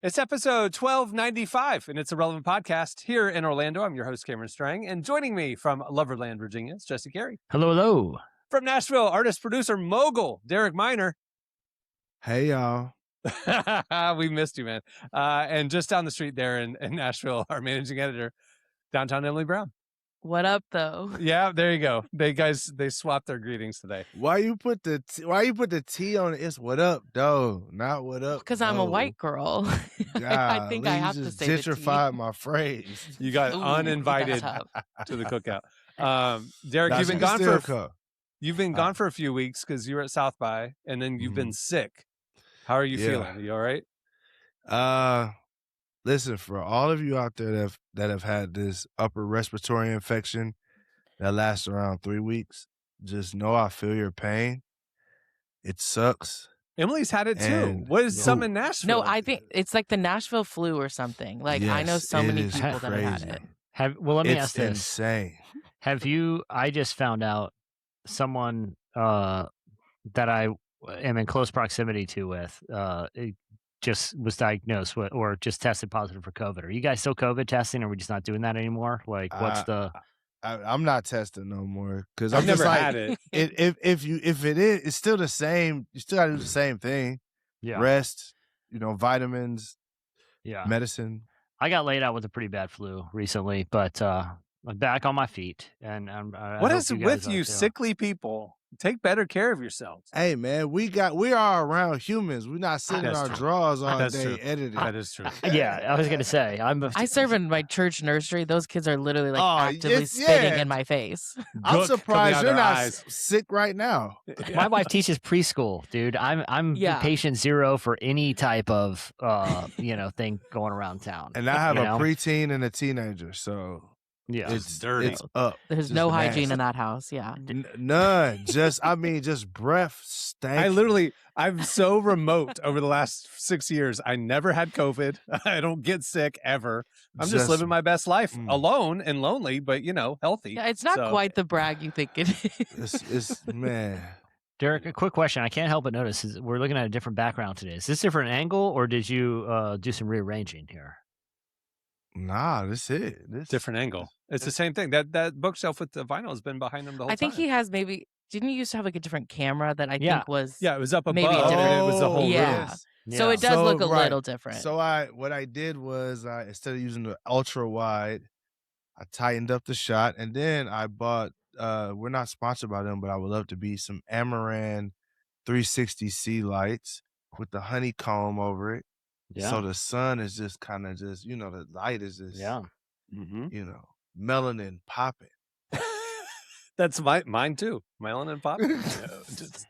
It's episode 1295, and it's a relevant podcast here in Orlando. I'm your host, Cameron Strang, and joining me from Loverland, Virginia, is Jesse Carey. Hello, hello. From Nashville, artist, producer, mogul, Derek Miner. Hey, y'all. We missed you, man. And just down the street there in Nashville, our managing editor, downtown Emily Brown. What up, though? Yeah, there you go. They swapped their greetings today. Why you put the T on it? It's what up, though, not what up. Because I'm a white girl. I think I have to say the T. Gentrified my phrase. You got uninvited to the cookout. Derek, you've been gone for a few weeks because you were at South by, and then you've been sick. How are you feeling? Are you all right? Listen, for all of you out there that have had this upper respiratory infection that lasts around 3 weeks, just know I feel your pain. It sucks. Emily's had it too. What is some in Nashville? No, I think it's like the Nashville flu or something. Like, I know so many people that have had it. Well, let me ask this. It's insane. I just found out someone that I am in close proximity to with just was diagnosed with, or just tested positive for COVID. Are you guys still COVID testing, or are we just not doing that anymore? Like, what's I'm not testing no more because I've never had it. If it is, it's still the same. You still gotta do the same thing. Yeah. Rest, vitamins, medicine. I got laid out with a pretty bad flu recently, but I'm back on my feet. And what is with you sickly people? Take better care of yourselves. Hey, man, we are around humans. We're not sitting in our drawers all day editing. That is true. Yeah, I was going to say. I serve in my church nursery. Those kids are literally actively spitting in my face. I'm surprised you're not sick right now. My wife teaches preschool, dude. I'm patient zero for any type of thing going around town. And I have a preteen and a teenager, so... Yeah, it's dirty. It's up. There's no hygiene in that house. Yeah, none. Just breath stank. I'm so remote over the last 6 years. I never had COVID. I don't get sick ever. I'm just living my best life, alone and lonely, but healthy. Yeah, it's not quite the brag you think it is. It's man. Derek, a quick question. I can't help but notice we're looking at a different background today. Is this a different angle, or did you do some rearranging here? Nah, this is it. Different angle. It's the same thing. That bookshelf with the vinyl has been behind him the whole time. I think he has maybe. Didn't you used to have like a different camera that I think was? Yeah, it was up above. Maybe it was the whole room. Yeah. So it does look a little different. So what I did was instead of using the ultra wide, I tightened up the shot, and then I bought. We're not sponsored by them, but I would love to be some Amaran 360C lights with the honeycomb over it. Yeah. So the sun is just kind of the light is just, melanin popping. That's mine too. Melanin popping.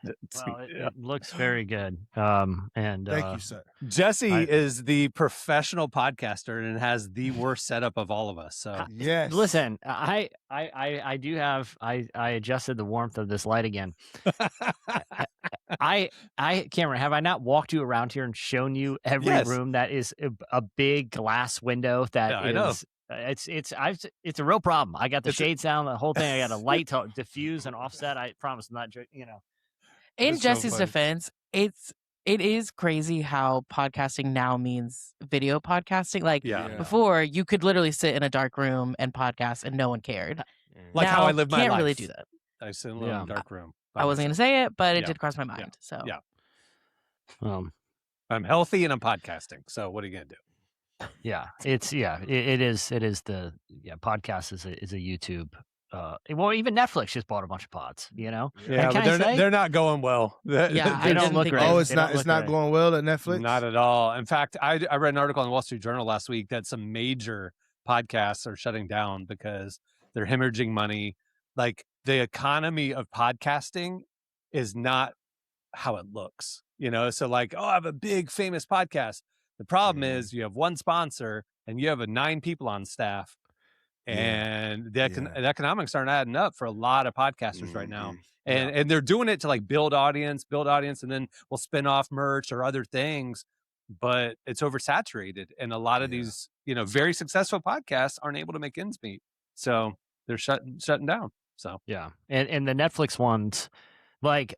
It looks very good. And thank you, sir. Jesse is the professional podcaster and has the worst setup of all of us. So yes. Listen, I adjusted the warmth of this light again. Cameron, have I not walked you around here and shown you every room that is a big glass window that is? I know. It's a real problem. I got the shades down, the whole thing. I got a light to diffuse and offset. I promise I'm not, In Jesse's defense, it is crazy how podcasting now means video podcasting. Like before, you could literally sit in a dark room and podcast and no one cared. Like now, how I live my life. Can't really do that. I sit in a dark room. I wasn't going to say it, but it did cross my mind. So I'm healthy and I'm podcasting. So what are you going to do? Yeah, it is the podcast is a YouTube. Well, even Netflix just bought a bunch of pods. Yeah, but they're not going well. They don't look great. Oh, it's not going well at Netflix. Not at all. In fact, I read an article in the Wall Street Journal last week that some major podcasts are shutting down because they're hemorrhaging money. Like the economy of podcasting is not how it looks. So like, I have a big famous podcast. The problem is you have one sponsor and you have 9 people on staff, and the economics aren't adding up for a lot of podcasters right now. And they're doing it to like build audience, and then we'll spin off merch or other things, but it's oversaturated. And a lot of these, very successful podcasts aren't able to make ends meet. So they're shutting down. So, and the Netflix ones, like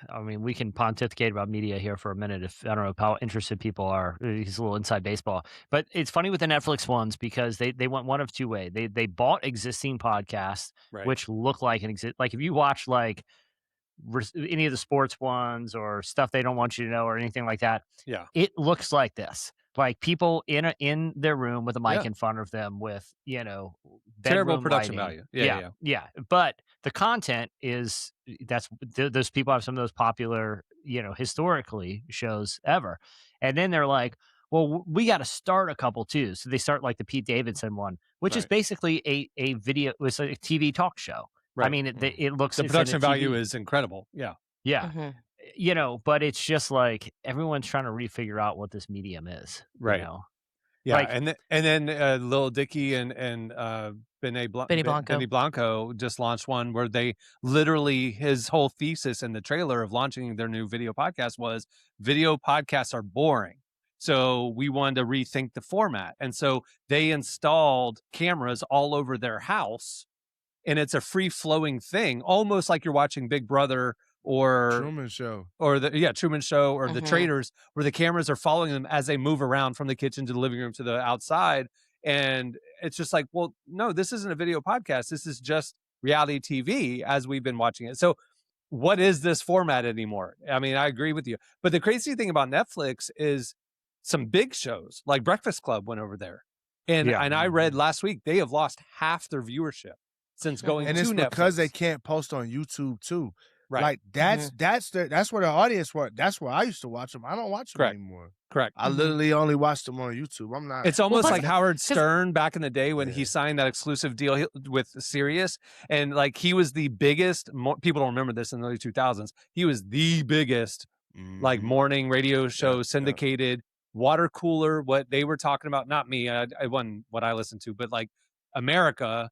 I mean, we can pontificate about media here for a minute if I don't know how interested people are. He's a little inside baseball, but it's funny with the Netflix ones because they went one of two ways. They bought existing podcasts, which look like an like if you watch like any of the sports ones or stuff they don't want you to know or anything like that. Yeah, it looks like this. Like people in their room with a mic in front of them with terrible production lighting. value. Yeah. But the content is those people have some of those popular historically shows ever, and then they're like, well, we got to start a couple too. So they start like the Pete Davidson one, which is basically a video. It's a TV talk show. Right. I mean, it looks the production value is incredible. Yeah. But it's just like everyone's trying to refigure out what this medium is. Right. Yeah, like, and then Lil Dicky and Benny Blanco just launched one where they literally, his whole thesis in the trailer of launching their new video podcast was video podcasts are boring. So we wanted to rethink the format. And so they installed cameras all over their house, and it's a free flowing thing, almost like you're watching Big Brother or Truman Show or Truman Show or the Traders, where the cameras are following them as they move around from the kitchen to the living room to the outside. And it's just like, well, no, this isn't a video podcast. This is just reality TV as we've been watching it. So what is this format anymore? I mean, I agree with you. But the crazy thing about Netflix is some big shows like Breakfast Club went over there. And I read last week, they have lost half their viewership since going to Netflix. And it's because they can't post on YouTube too. Right. Like that's where the audience was. That's where I used to watch them. I don't watch them anymore. Correct. I literally only watch them on YouTube. I'm not. It's almost like Howard Stern back in the day when he signed that exclusive deal with Sirius, and like he was the biggest. People don't remember this in the early 2000s. He was the biggest like morning radio show syndicated water cooler. What they were talking about, not me. I wasn't what I listened to, but like America.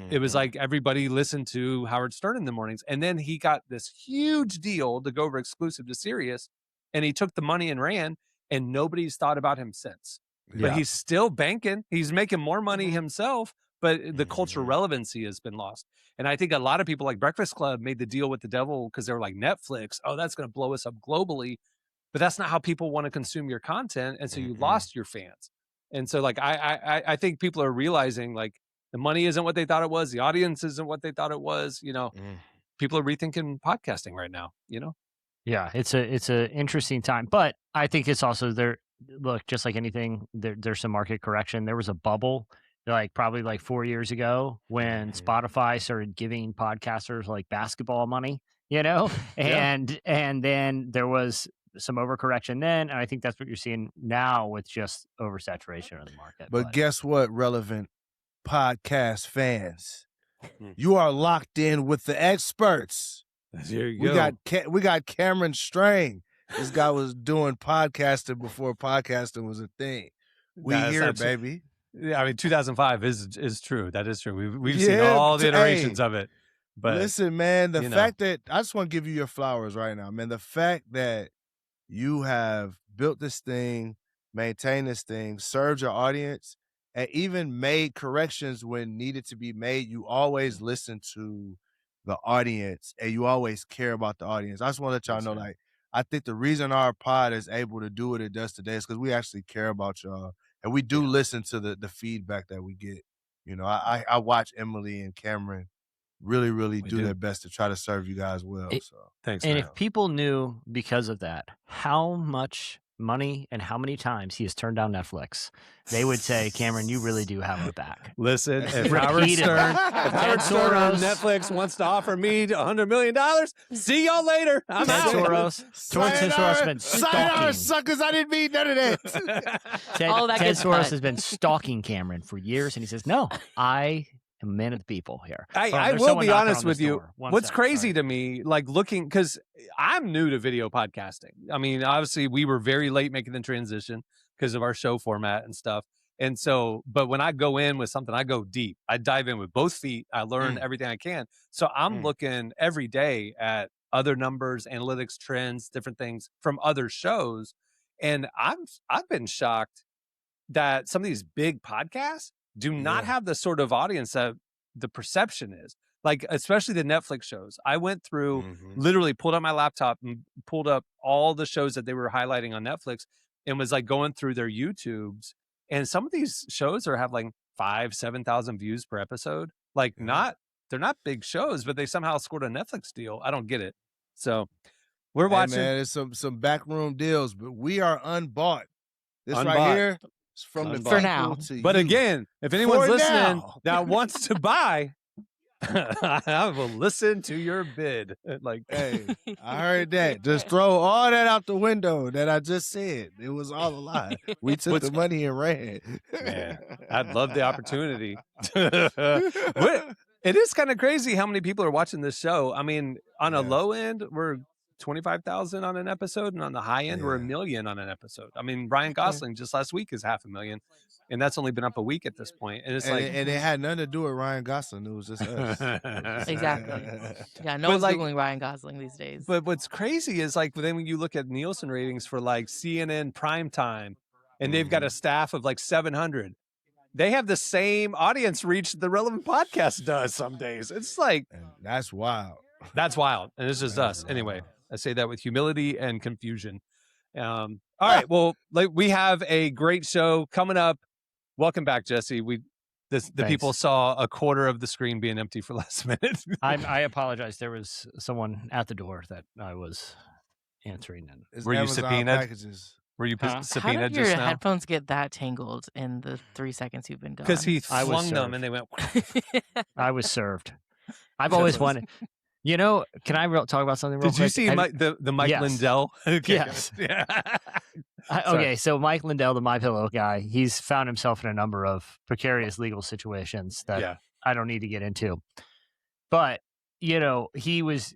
It was like everybody listened to Howard Stern in the mornings. And then he got this huge deal to go over exclusive to Sirius, and he took the money and ran, and nobody's thought about him since. But he's still banking. He's making more money himself, but the cultural relevancy has been lost. And I think a lot of people like Breakfast Club made the deal with the devil because they were like, Netflix, oh, that's going to blow us up globally. But that's not how people want to consume your content. And so you lost your fans. And so like, I think people are realizing like, the money isn't what they thought it was. The audience isn't what they thought it was. People are rethinking podcasting right now, Yeah, it's a interesting time, but I think it's also there. Look, just like anything, there's some market correction. There was a bubble, like probably like 4 years ago when Spotify started giving podcasters like basketball money, and then there was some overcorrection then, and I think that's what you're seeing now with just oversaturation of the market. But guess what, relevant podcast fans, you are locked in with the experts. There you go. We got Cameron Strain. This guy was doing podcasting before podcasting was a thing. We here, baby. Yeah, I mean, 2005 is true. That is true. We've seen all the iterations of it. But listen, man, the fact that I just want to give you your flowers right now, man. The fact that you have built this thing, maintained this thing, served your audience, and even made corrections when needed to be made. You always listen to the audience, and you always care about the audience. I just want to let y'all know, like, I think the reason our pod is able to do what it does today is because we actually care about y'all, and we do listen to the feedback that we get. I watch Emily and Cameron really, really do their best to try to serve you guys well. So thanks. And if people knew because of that how much money and how many times he has turned down Netflix, they would say, Cameron, you really do have our back. Listen, if Howard Stern on Netflix wants to offer me $100 million, see y'all later. I'm out. Soros has been stalking. Suckers, I didn't mean none of that. Ted Soros has been stalking Cameron for years, and he says, no, I am a man of the people here. I will be honest with you. What's crazy to me, like looking, because I'm new to video podcasting. I mean, obviously we were very late making the transition because of our show format and stuff. And so, but when I go in with something, I go deep. I dive in with both feet. I learn everything I can. So I'm looking every day at other numbers, analytics, trends, different things from other shows. And I've been shocked that some of these big podcasts do not have the sort of audience that the perception is. like especially the Netflix shows. I went through, literally pulled out my laptop and pulled up all the shows that they were highlighting on Netflix and was like going through their YouTubes. And some of these shows have like 5,000-7,000 views per episode. Like they're not big shows, but they somehow scored a Netflix deal. I don't get it. So we're watching. Man, there's some backroom deals, but we are unbought. This Unbought. Right here is from the For now. to but you. again, if anyone's For listening now. that wants to buy, I will listen to your bid. Like, hey, I heard that. Just throw all that out the window that I just said. It was all a lie. We took the money and ran. Man, I'd love the opportunity. It is kind of crazy how many people are watching this show. I mean, on a low end, we're 25,000 on an episode, and on the high end, we're 1 million on an episode. I mean, Ryan Gosling just last week is 500,000, and that's only been up a week at this point. And it's and it had nothing to do with Ryan Gosling. It was just us. Exactly. Yeah, no one's Googling Ryan Gosling these days. But what's crazy is like then when you look at Nielsen ratings for like CNN primetime, and they've got a staff of like 700. They have the same audience reach the Relevant Podcast does some days. It's like that's wild. That's wild, and it's just us. Anyway, I say that with humility and confusion. All right, well, we have a great show coming up. Welcome back, Jesse. The people saw a quarter of the screen being empty for last minute. I apologize. There was someone at the door that I was answering. And were you subpoenaed? Packages. Were you subpoenaed just now? How did your headphones get that tangled in the 3 seconds you've been gone? Because he flung them and they went. I was served. I've always wanted. You know, can I talk about something real quick? Did you see the Mike Lindell? Okay, yes. Okay, so Mike Lindell, the MyPillow guy, he's found himself in a number of precarious legal situations that I don't need to get into. But, you know, he was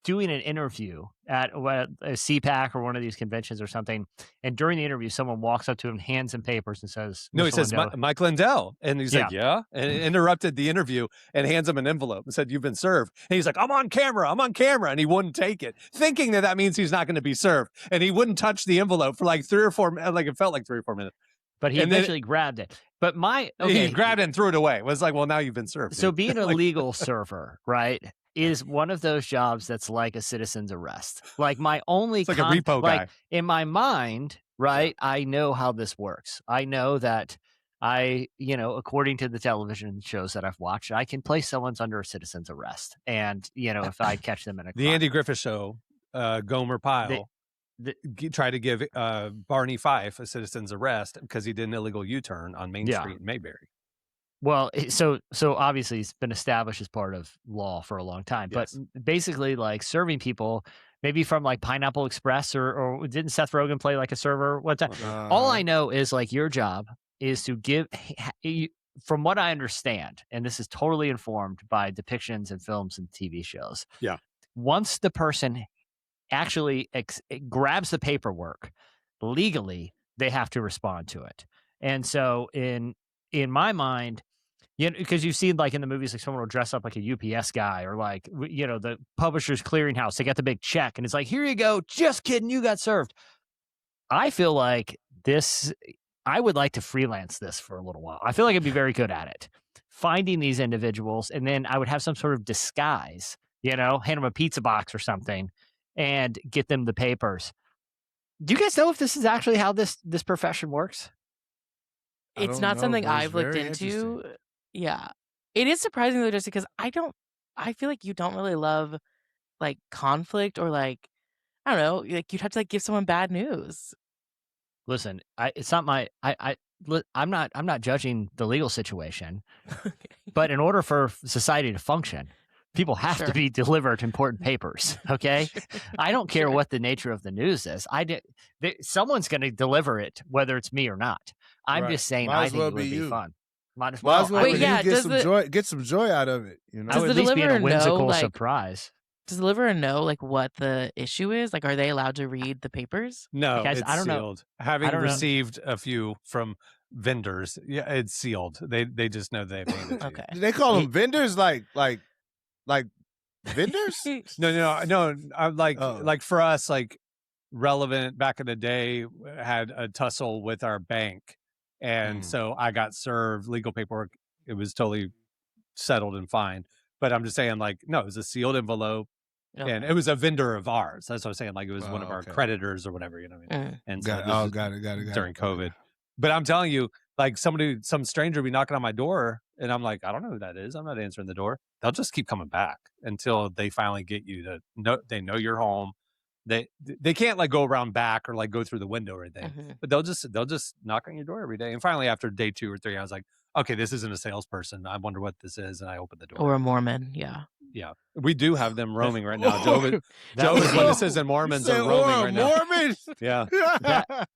doing an interview at a CPAC or one of these conventions or something. And during the interview, someone walks up to him, hands him papers and says, no, he says, Mike Lindell. And he's like, yeah. And interrupted the interview and hands him an envelope and said, you've been served. And he's like, I'm on camera. And he wouldn't take it, thinking that means he's not going to be served. And he wouldn't touch the envelope for like 3 or 4 minutes. Like it felt like 3 or 4 minutes. But he eventually grabbed it. But he grabbed it and threw it away. It was like, well, now you've been served. So being a legal server, right, is one of those jobs that's like a citizen's arrest. Like my only, it's like a repo guy. In my mind, right, I know how this works. I know that according to the television shows that I've watched, I can place someone's under a citizen's arrest. And, if I catch them in a crime. The Andy Griffith Show, Gomer Pyle tried to give Barney Fife a citizen's arrest because he did an illegal U-turn on Main Street in Mayberry. Well, so obviously it's been established as part of law for a long time, but basically like serving people maybe from like Pineapple Express or didn't Seth Rogen play like a server one time? All I know is like your job is to give, from what I understand, and this is totally informed by depictions in films and TV shows. Yeah. Once the person actually grabs the paperwork legally, they have to respond to it. And so in my mind, because you've seen like in the movies, like someone will dress up like a UPS guy or like, the Publishers Clearinghouse, they got the big check and it's like, here you go. Just kidding. You got served. I feel like I would like to freelance this for a little while. I feel like I'd be very good at it. Finding these individuals, and then I would have some sort of disguise, hand them a pizza box or something and get them the papers. Do you guys know if this is actually how this profession works? It's not something I've looked into. Yeah. It is surprising though, just because I feel like you don't really love like conflict or like, I don't know, like you'd have to like give someone bad news. Listen, I'm not judging the legal situation, but in order for society to function, people have to be delivered important papers. Okay. I don't care what the nature of the news is. Someone's going to deliver it, whether it's me or not. I'm just saying, I think it would be fun. Might as well. Wait, get some joy out of it. I would at least be in a whimsical surprise. Does the deliverer know like what the issue is? Like, are they allowed to read the papers? No, guys, it's I don't sealed. know. Having received a few from vendors, it's sealed. They just know they've made it. Okay. Do they call them vendors? Like vendors? No. Like for us, like Relevant back in the day had a tussle with our bank. And so I got served legal paperwork. It was totally settled and fine. But I'm just saying, like, no, it was a sealed envelope. Okay. And it was a vendor of ours. That's what I'm saying. Like, it was one of our creditors or whatever, you know what I mean? And so got it. during COVID. But I'm telling you, like, some stranger will be knocking on my door, and I'm like, I don't know who that is. I'm not answering the door. They'll just keep coming back until they finally get you to know. They know you're home. They can't like go around back or like go through the window or anything. But they'll just knock on your door every day. And finally, after day 2 or 3, I was like, okay, this isn't a salesperson. I wonder what this is, and I opened the door. Or a Mormon, yeah. Yeah, we do have them roaming right now. Jehovah's Witnesses and Mormons are roaming right now. Mormons? Yeah,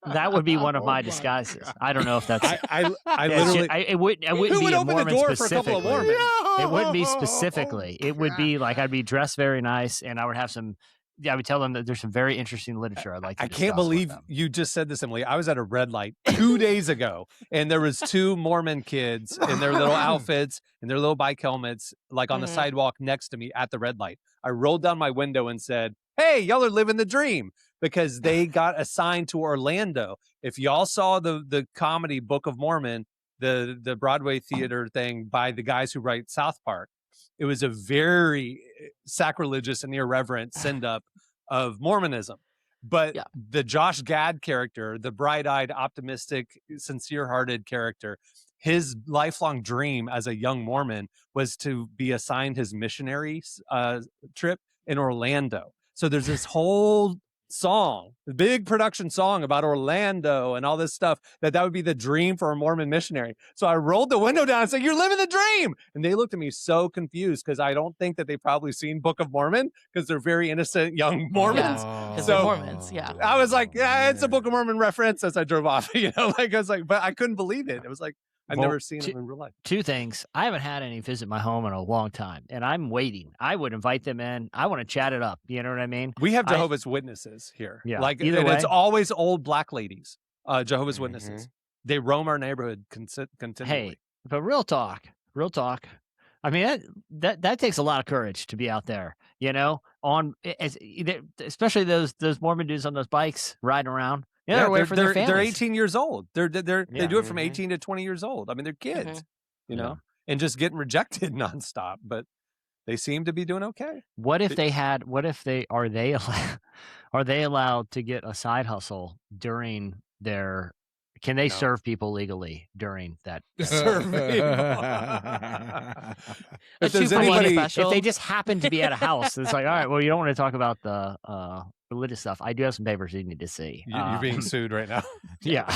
that would be one of my disguises. I don't know if that's. I literally. It wouldn't Who be would a open the Mormon door for a couple of specifically. Mormons? It wouldn't be specifically. It would be like I'd be dressed very nice, and I would have some. Yeah, I would tell them that there's some very interesting literature I'd like to discuss. I can't believe you just said this, Emily. I was at a red light 2 days ago, and there was 2 Mormon kids in their little outfits and their little bike helmets, like on the sidewalk next to me at the red light. I rolled down my window and said, "Hey, y'all are living the dream," because they got assigned to Orlando. If y'all saw the comedy Book of Mormon, the Broadway theater thing by the guys who write South Park, it was a very sacrilegious and irreverent send-up of Mormonism. But the Josh Gad character, the bright-eyed, optimistic, sincere-hearted character, his lifelong dream as a young Mormon was to be assigned his missionary trip in Orlando. So there's this whole song, the big production song about Orlando and all this stuff, that would be the dream for a Mormon missionary. So I rolled the window down and said, "You're living the dream." And they looked at me so confused because I don't think that they've probably seen Book of Mormon because they're very innocent young Mormons. Because So they're Mormons, yeah. I was like, yeah, it's a Book of Mormon reference as I drove off, like I was like, but I couldn't believe it. It was like, I've never seen them in real life. 2 things. I haven't had any visit my home in a long time, and I'm waiting. I would invite them in. I want to chat it up. You know what I mean? We have Jehovah's Witnesses here. Yeah. Like, Either and way. it's always old black ladies, Jehovah's Witnesses. They roam our neighborhood continually. Hey, but real talk. I mean, that takes a lot of courage to be out there, you know, especially those Mormon dudes on those bikes riding around. Yeah, they're away from their families. They're 18 years old. They do it from 18 to 20 years old. I mean, they're kids, you know, and just getting rejected nonstop. But they seem to be doing okay. What if are they allowed to get a side hustle during their? Can they serve people legally during that? Serve people. If there's anybody, if they just happen to be at a house, it's like, all right, well, you don't want to talk about the religious stuff. I do have some papers you need to see. You're being sued right now. Yeah.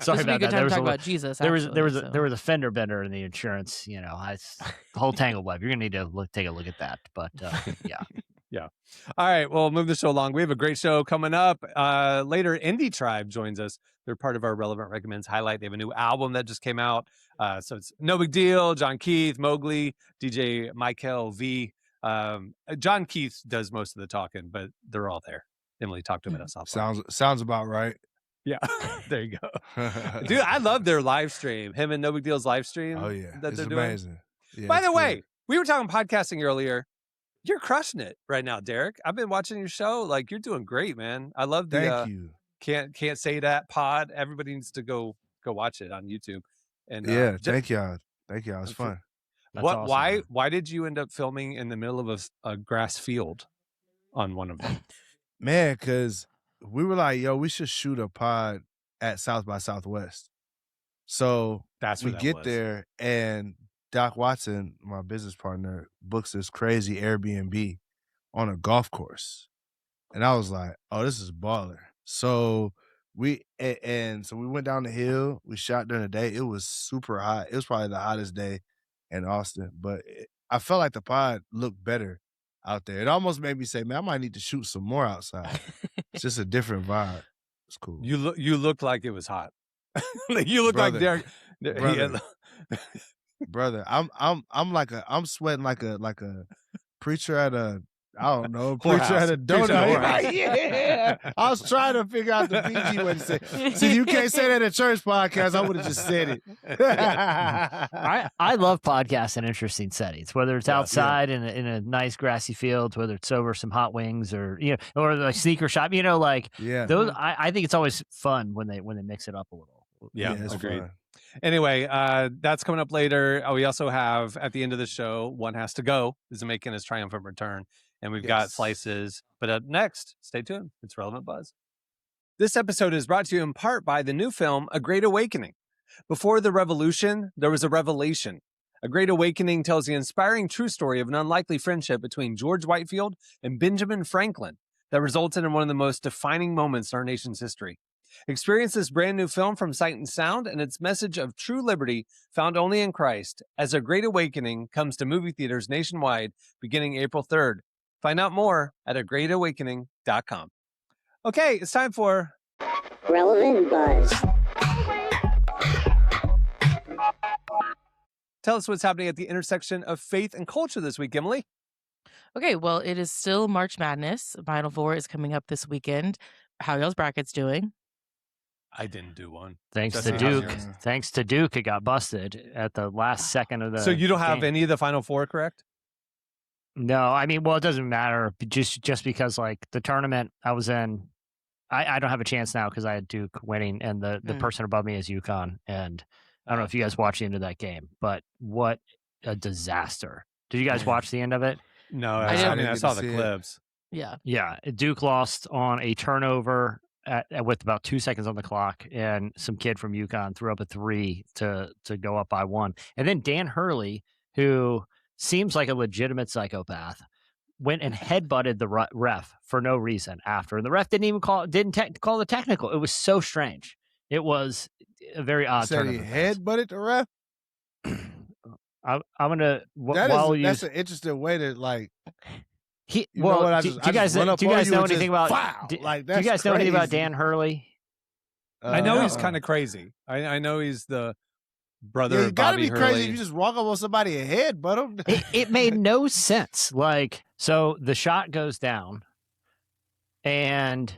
Sorry about that. There was about Jesus. There was a fender bender in the insurance. You know, the whole tangled web. You're gonna need to take a look at that. But yeah. Yeah. All right. Well, move the show along. We have a great show coming up. Later, Indie Tribe joins us. They're part of our Relevant Recommends highlight. They have a new album that just came out. So it's No Big Deal, John Keith, Mowgli, DJ Michael V. John Keith does most of the talking, but they're all there. Emily talked to him at us. Sounds about right. Yeah. There you go. Dude, I love their live stream. Him and No Big Deal's live stream. Oh, yeah. That It's they're doing. amazing. Yeah, By the way, we were talking podcasting earlier. You're crushing it right now, Derek. I've been watching your show. Like, you're doing great, man. I love the Thank you. Can't say that pod. Everybody needs to go watch it on YouTube. And thank y'all. It's fun. That's awesome. Why did you end up filming in the middle of a grass field on one of them? Man, because we were like, yo, we should shoot a pod at South by Southwest. So we get there, and Doc Watson, my business partner, books this crazy Airbnb on a golf course. And I was like, oh, this is baller. So we went down the hill. We shot during the day. It was super hot. It was probably the hottest day in Austin. But I felt like the pod looked better out there. It almost made me say, man, I might need to shoot some more outside. It's just a different vibe. It's cool. You looked like it was hot. You look like Derek. Brother, I'm sweating like a preacher at a preacher at a donut. Yeah. I was trying to figure out the PG way to say. See, you can't say that at church podcast. I would have just said it. I love podcasts in interesting settings, whether it's outside in a nice grassy field, whether it's over some hot wings or or the sneaker shop. Those. I think it's always fun when they mix it up a little. Yeah, agreed. Fun. Anyway, that's coming up later. We also have at the end of the show, One Has to Go is making his triumphant return, and we've got slices. But up next, stay tuned. It's Relevant Buzz. This episode is brought to you in part by the new film A Great Awakening. Before the revolution, there was a revelation. A Great Awakening tells the inspiring true story of an unlikely friendship between George Whitefield and Benjamin Franklin that resulted in one of the most defining moments in our nation's history. Experience this brand new film from Sight and Sound and its message of true liberty found only in Christ as A Great Awakening comes to movie theaters nationwide beginning April 3rd. Find out more at agreatawakening.com. Okay, it's time for Relevant Buzz. Tell us what's happening at the intersection of faith and culture this week, Emily. Okay, well, it is still March Madness. Final Four is coming up this weekend. How y'all's brackets doing? I didn't do one. Thanks to Duke, it got busted at the last second of the So you don't have game. any of the Final Four, correct? No, I mean, well, it doesn't matter. Just because, like, the tournament I was in, I don't have a chance now because I had Duke winning, and the person above me is UConn. And I don't know if you guys watched the end of that game, but what a disaster. Did you guys watch the end of it? No, I saw the clips. Yeah. Yeah. Duke lost on a turnover with about 2 seconds on the clock, and some kid from UConn threw up a 3 to go up by 1. And then Dan Hurley, who seems like a legitimate psychopath, went and headbutted the ref for no reason after. And the ref didn't call the technical. It was so strange. It was a very odd turn. He headbutted the ref? I'm gonna that's an interesting way to like. Do you guys know anything about? Do you guys know anything about Dan Hurley? I know he's kind of crazy. I know he's the brother of Bobby Hurley. You gotta be crazy if you just walk up on somebody and headbutt him. It made no sense. Like, so the shot goes down, and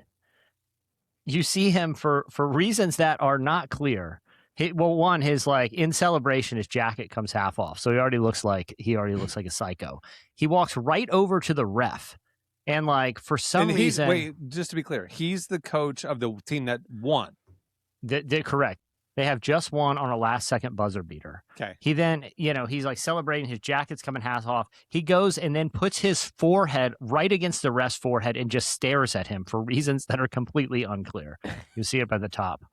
you see him for reasons that are not clear. His like in celebration, his jacket comes half off, so he already looks like a psycho. He walks right over to the ref, and like for some reason, wait, just to be clear, he's the coach of the team that won. Correct. They have just won on a last-second buzzer beater. Okay. He then, he's like celebrating. His jacket's coming half off. He goes and then puts his forehead right against the ref's forehead and just stares at him for reasons that are completely unclear. You see it by the top.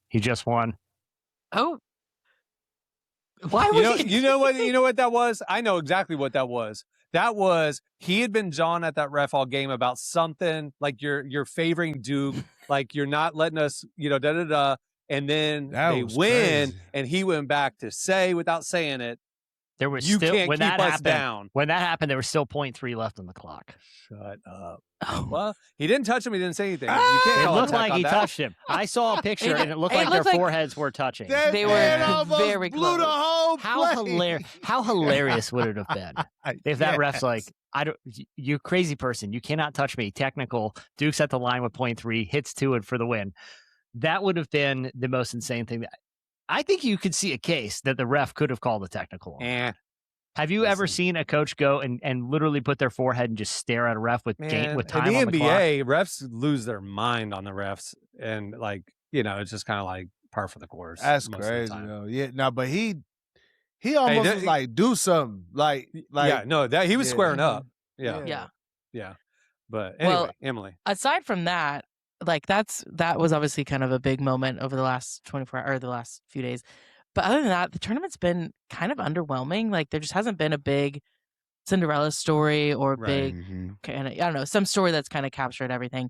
He just won. Oh. Why would you know what that was? I know exactly what that was. That was he had been jawing at that ref all game about something like you're favoring Duke, like you're not letting us, and then they win, crazy. and he went back to say without saying it, there was you still, can't when keep that us happened, down. When that happened, there was still 0.3 left on the clock. Shut up. Oh. Well, he didn't touch him. He didn't say anything. You can't It call looked attack like on he that. touched him. I saw a picture, and it looked like their foreheads were touching. They were very close. Blew the whole How hilarious would it have been if that ref's like, you crazy person, you cannot touch me. Technical. Duke's at the line with 0.3, hits 2 and for the win. That would have been the most insane thing. I think you could see a case that the ref could have called a technical. Have you ever seen a coach go and literally put their forehead and just stare at a ref with time on the clock? In the NBA, refs lose their mind on the refs, and it's just kind of like par for the course. That's crazy, though. Yeah, no, but he almost was like do something, he was squaring up. Yeah. But anyway, Emily. Aside from that, that was obviously kind of a big moment over the last 24 hours or the last few days. But other than that, the tournament's been kind of underwhelming. Like there just hasn't been a big Cinderella story or big kind of, I don't know, some story that's kind of captured everything.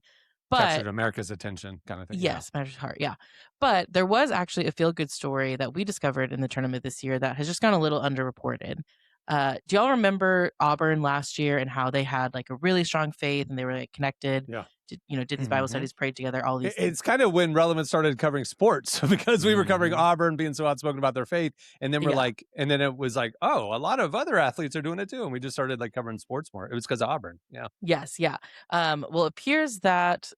But captured America's attention kind of thing. Yes, America's heart. Yeah. But there was actually a feel-good story that we discovered in the tournament this year that has just gone a little underreported. Do y'all remember Auburn last year and how they had like a really strong faith and they were like connected? Yeah. Did these Bible studies, prayed together, all these things. It's kind of when Relevant started covering sports because we were covering Auburn being so outspoken about their faith. And then and then it was like, oh, a lot of other athletes are doing it too. And we just started like covering sports more. It was because of Auburn. Yeah. Yes. Yeah. Well, it appears that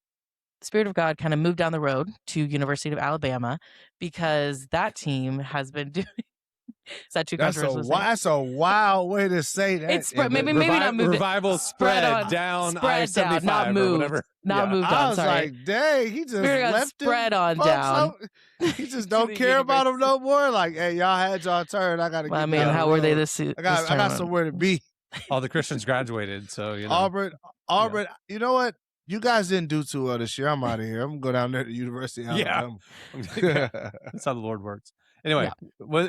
the Spirit of God kind of moved down the road to University of Alabama because that team has been doing Is that too controversial? That's a wild way to say that. It's maybe not move. Revival spread down I-75 not or moved, whatever. Not moved on. I was sorry. like, dang, he just left spread him on down. He just don't care about him no more. Like, hey, y'all had y'all turn. I gotta. Well, I mean, how were they this? I got somewhere to be. All the Christians graduated, so you know. Auburn. Yeah. You know what? You guys didn't do too well this year. I'm out of here. I'm gonna go down there to University of Alabama. Yeah. That's how the Lord works. Anyway,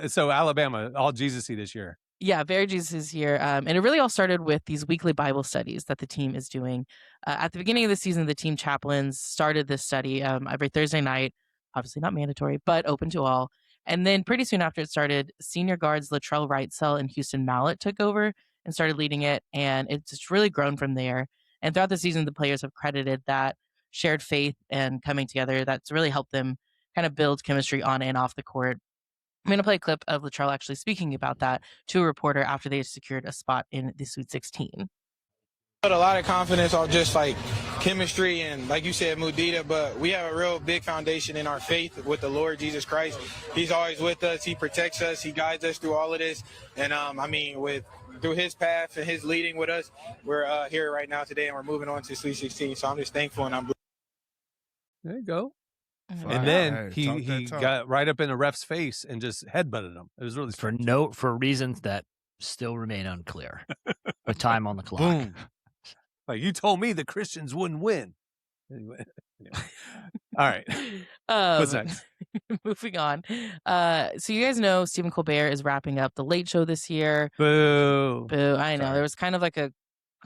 so Alabama, all Jesus-y this year. Yeah, very Jesus is here. And it really all started with these weekly Bible studies that the team is doing. At the beginning of the season, the team chaplains started this study every Thursday night. Obviously not mandatory, but open to all. And then pretty soon after it started, senior guards Latrell Wrightsell and Houston Mallett took over and started leading it. And it's just really grown from there. And throughout the season, the players have credited that shared faith and coming together. That's really helped them kind of build chemistry on and off the court. I'm going to play a clip of Latrell actually speaking about that to a reporter after they secured a spot in the Sweet 16. Put a lot of confidence on just like chemistry and, like you said, Mudita, but we have a real big foundation in our faith with the Lord Jesus Christ. He's always with us. He protects us. He guides us through all of this. And through his path and his leading with us, we're here right now today and we're moving on to Sweet 16. So I'm just thankful and I'm blessed. There you go. And then he got right up in the ref's face and just headbutted him. It was really strange. for reasons that still remain unclear. With time on the clock. Boom. Like, you told me the Christians wouldn't win. Anyway. All right. What's next? Moving on. So you guys know Stephen Colbert is wrapping up The Late Show this year. Boo. Boo. I know. There was kind of like a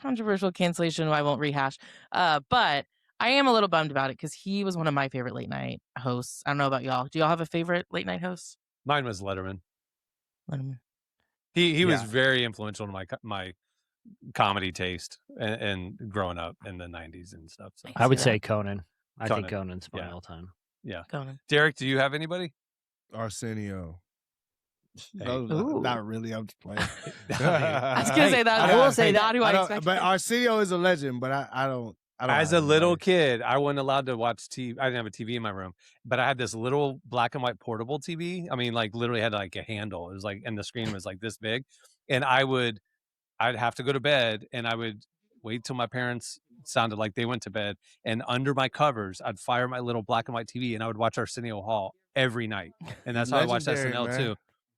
controversial cancellation I won't rehash. But I am a little bummed about it because he was one of my favorite late night hosts. I don't know about y'all. Do y'all have a favorite late night host? Mine was Letterman. Letterman. He was very influential in my comedy taste and growing up in the 90s and stuff. So I would say Conan. I think Conan's my all time. Yeah. Conan. Derek, do you have anybody? Arsenio. Hey. Not really. I'm just playing. I was gonna say that. I will say that. Who I expect. But Arsenio is a legend. But I don't. As a little kid, I wasn't allowed to watch TV. I didn't have a TV in my room, but I had this little black and white portable TV. I mean, like literally had like a handle. It was like, and the screen was like this big. And I'd have to go to bed, and I would wait till my parents sounded like they went to bed. And under my covers, I'd fire my little black and white TV, and I would watch Arsenio Hall every night. And that's how I watched SNL too.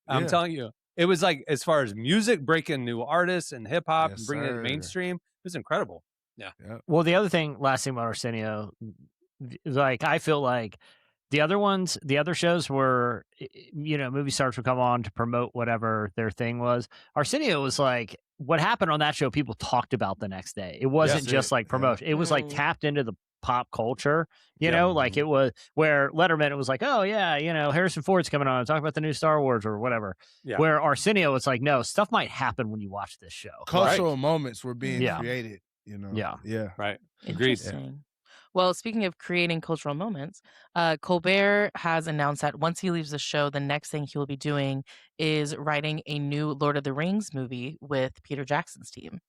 I'm telling you, it was like, as far as music, breaking new artists and hip hop and bringing it mainstream, it was incredible. Yeah. Well, the other thing, last thing about Arsenio, like I feel like the other shows were, movie stars would come on to promote whatever their thing was. Arsenio was like, what happened on that show, people talked about the next day. It wasn't just like promotion. It was like tapped into the pop culture, like it was where Letterman, it was like, oh yeah, Harrison Ford's coming on and talk about the new Star Wars or whatever. Yeah. Where Arsenio, it's like, no, stuff might happen when you watch this show. Cultural moments were being created. Yeah. Right. Agreed. Well, speaking of creating cultural moments, Colbert has announced that once he leaves the show, the next thing he will be doing is writing a new Lord of the Rings movie with Peter Jackson's team.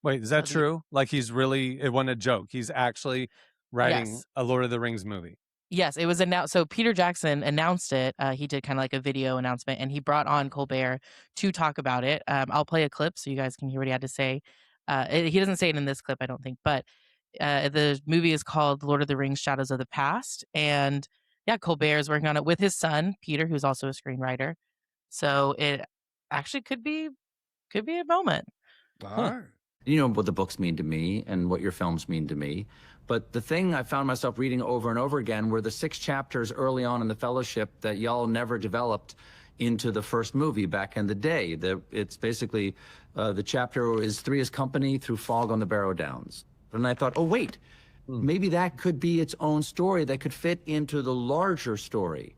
Wait, is that true? Like it wasn't a joke. He's actually writing a Lord of the Rings movie. Yes, it was announced. So Peter Jackson announced it. He did kind of like a video announcement, and he brought on Colbert to talk about it. I'll play a clip so you guys can hear what he had to say. He doesn't say it in this clip, I don't think, but the movie is called Lord of the Rings: Shadows of the Past. And Colbert is working on it with his son, Peter, who's also a screenwriter. So it actually could be a moment. All right. You know what the books mean to me and what your films mean to me. But the thing I found myself reading over and over again were the 6 chapters early on in the Fellowship that y'all never developed into the first movie back in the day. It's basically the chapter is 3 is Company through Fog on the Barrow Downs. And I thought, oh, wait, maybe that could be its own story that could fit into the larger story.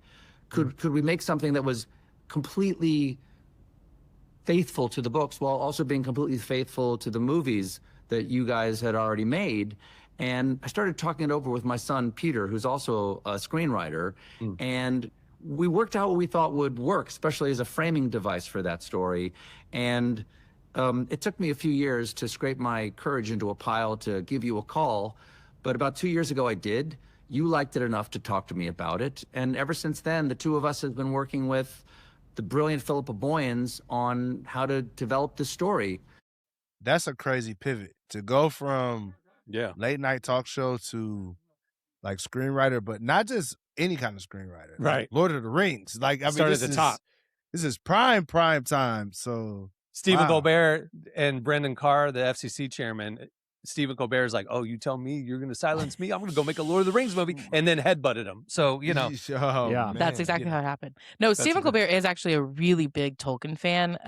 Could we make something that was completely faithful to the books while also being completely faithful to the movies that you guys had already made? And I started talking it over with my son, Peter, who's also a screenwriter. And we worked out what we thought would work, especially as a framing device for that story. And it took me a few years to scrape my courage into a pile to give you a call. But about 2 years ago, I did. You liked it enough to talk to me about it. And ever since then, the two of us have been working with the brilliant Philippa Boyens on how to develop the story. That's a crazy pivot to go from Yeah. late night talk show to like screenwriter, but not just any kind of screenwriter. Right. Like Lord of the Rings. Like, I mean, Start at the top. This is prime time. So Stephen Colbert and Brendan Carr, the FCC chairman, Stephen Colbert is like, oh, you tell me you're going to silence me? I'm going to go make a Lord of the Rings movie, and then headbutted him. So, you know. Yeah. That's exactly how it happened. No, Stephen Colbert is actually a really big Tolkien fan.